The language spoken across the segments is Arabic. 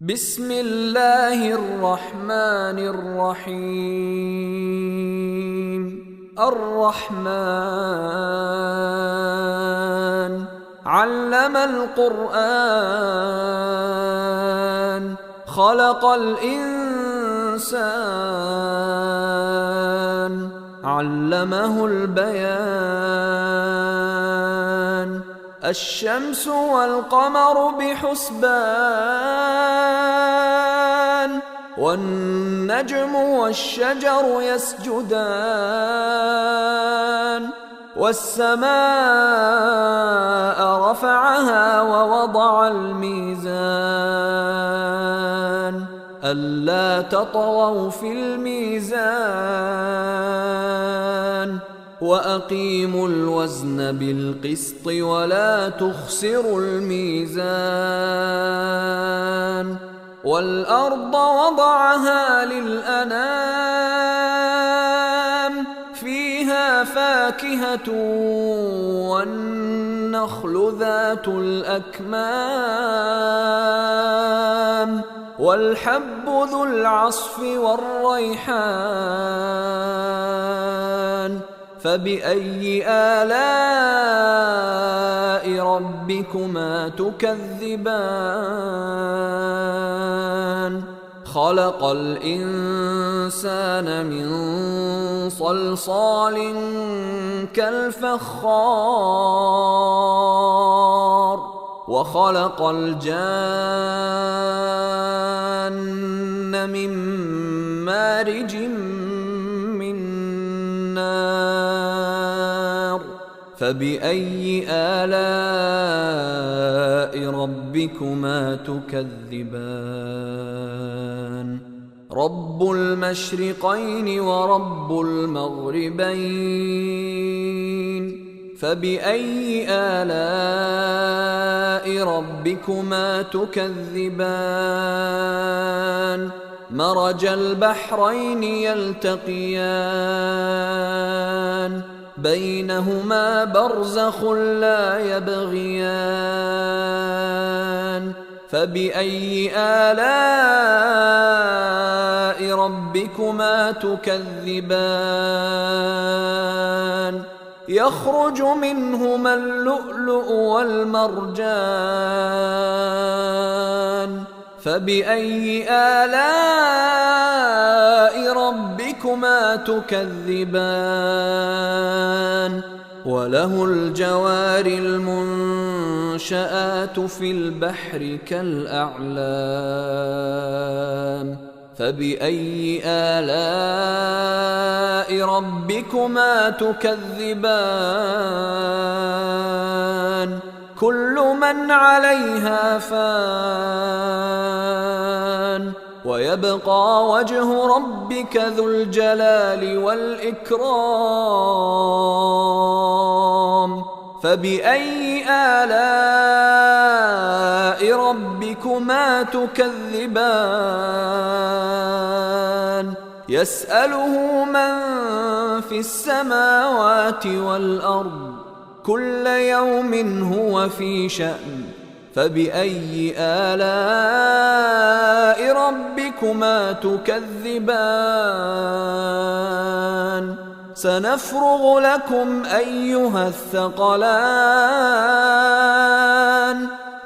بسم الله الرحمن الرحيم. الرحمن علم القرآن خلق الإنسان علمه البيان. الشمس والقمر بحسبان والنجم والشجر يسجدان. والسماء رفعها ووضع الميزان ألا تطغوا في الميزان وأقيموا الوزن بالقسط ولا تخسروا الميزان. والأرض وضعها للأنام فيها فاكهة والنخل ذات الأكمام والحب ذو العصف والريحان. فبأي آلاء ربكما تكذبان؟ خلق الإنسان من صلصال كالفخار وخلق الجان من مارج من نار. فبأي آلاء ربكما تكذبان؟ رب المشرقين ورب المغربين. فبأي آلاء ربكما تكذبان؟ مرج البحرين يلتقيان بينهما برزخ لا يبغيان. فبأي آلاء ربكما تكذبان؟ يخرج منهما اللؤلؤ والمرجان. فبأي آلاء ربكما تكذبان؟ وله الجوار المنشآت في البحر كالأعلام. فبأي آلاء ربكما تكذبان؟ كل من عليها فان ويبقى وجه ربك ذو الجلال والإكرام. فبأي آلاء ربكما تكذبان؟ يسأله من في السماوات والأرض كل يوم هو في شأن. فبأي آلاء ربكما تكذبان؟ سنفرغ لكم أيها الثقلان.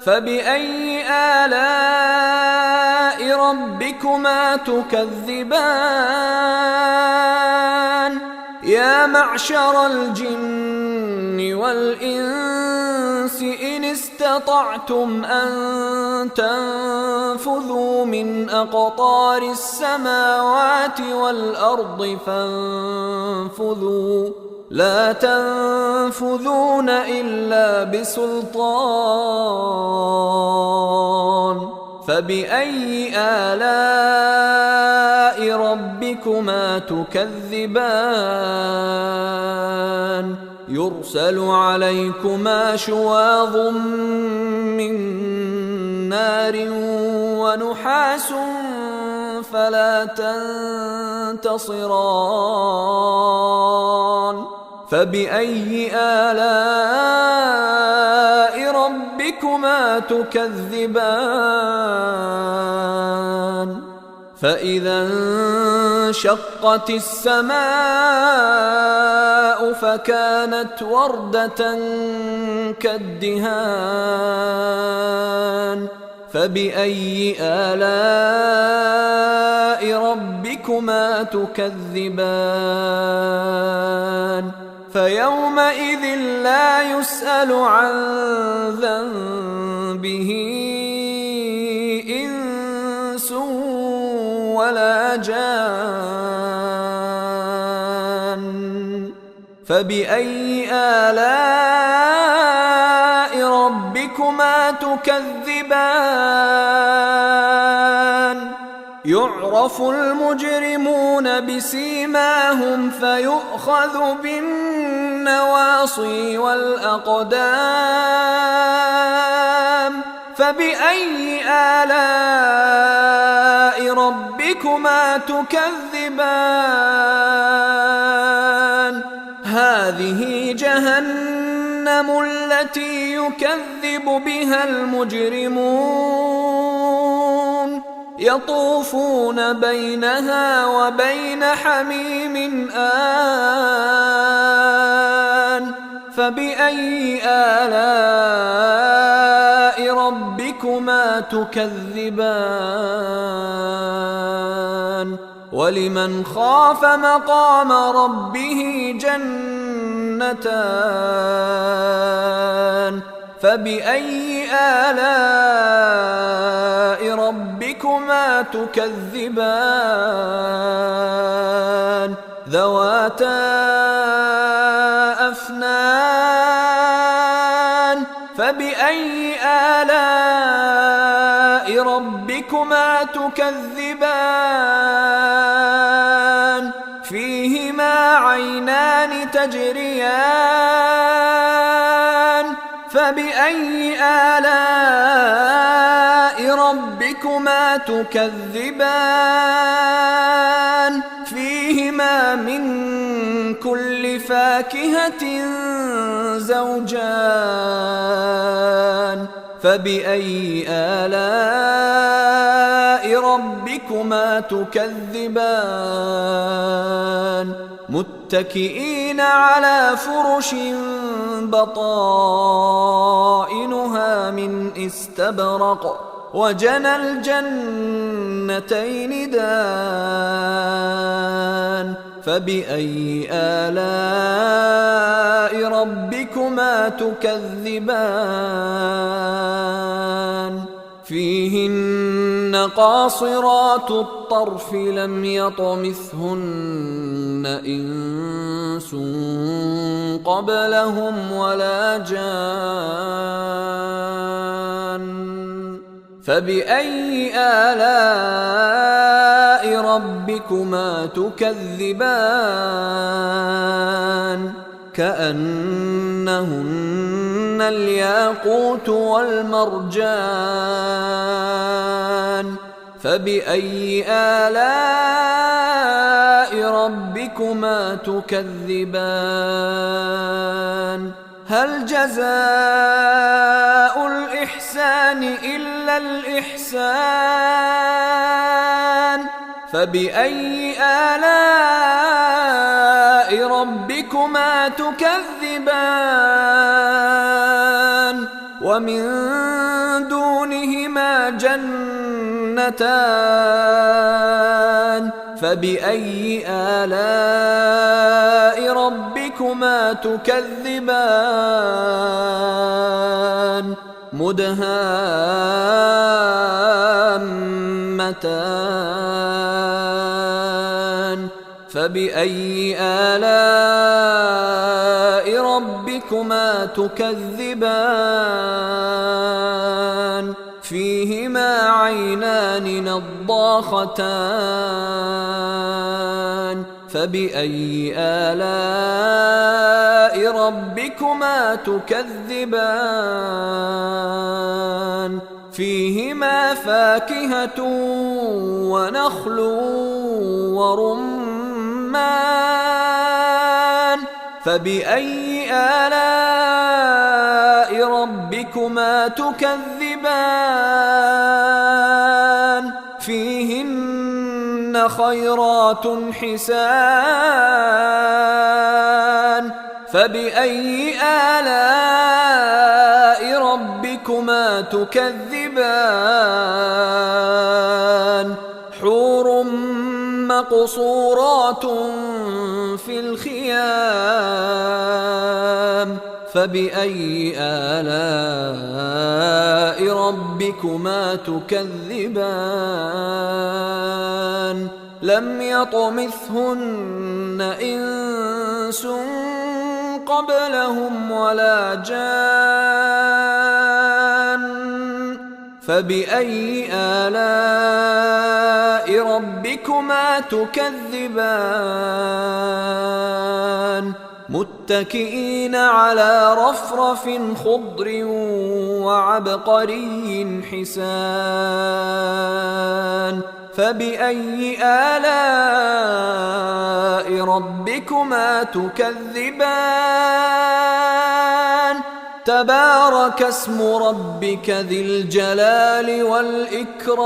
فبأي آلاء ربكما تكذبان؟ يا معشر الجن والإنس إن استطعتم أن تنفذوا من أقطار السماوات والأرض فانفذوا لا تنفذون إلا بسلطان. فبأي آلاء ربكما تكذبان؟ يرسل عليكما شواظ من نار ونحاس فلا تنتصران. فبأي آلاء ربكما تكذبان فإذا انشقت السماء فكانت وردة كالدهان فبأي آلاء ربكما تكذبان فيومئذ لا يسأل عن ذنبه إنس ولا جان فبأي آلاء ربكما تكذبان يعرف المجرمون بسيماهم فيؤخذ بالنواصي والأقدام فبأي آلاء ربكما تكذبان هذه جهنم التي يكذب بها المجرمون يطوفون بينها وبين حميم آن فبأي آلاء ربكما تكذبان ولمن خاف مقام ربه جنتان فبأي آلاء ربكما تكذبان ذواتا أفنان فبأي آلاء ربكما تكذبان فيهما عينان تجريان فبأي آلاء ربكما تكذبان فيهما من كل فاكهة زوجان فبأي آلاء ربكما تكذبان متكئين على فرش بطائنها من استبرق وجنى الجنتين دان فبأي آلاء ربكما تكذبان فيهن قاصرات الطرف لم يطمثهن إنس قبلهم ولا جان فبأي آلاء ربكما تكذبان كأنهن الياقوت والمرجان فبأي آلاء ربكما تكذبان هل جزاء الإحسان إلا الإحسان فبأي آلاء ربكما تكذبان ومن دونهما جنتان فبأي آلاء ربكما تكذبان مدهامتان فبأي آلاء ربكما تكذبان فيهما عينان نضاختان فبأي آلاء ربكما تكذبان فيهما فاكهة ونخل ورمان فبأي آلاء ربكما تكذبان فيهن خيرات حسان فبأي آلاء ربكما تكذبان حور مقصورات في الخيام فبأي آلاء ربكما تكذبان لم يطمثهن إنس قبلهم ولا جان فبأي آلاء ربكما تكذبان متكئين على رفرف خضر وعبقري حسان فبأي آلاء ربكما تكذبان تبارك اسم ربك ذي الجلال والإكرام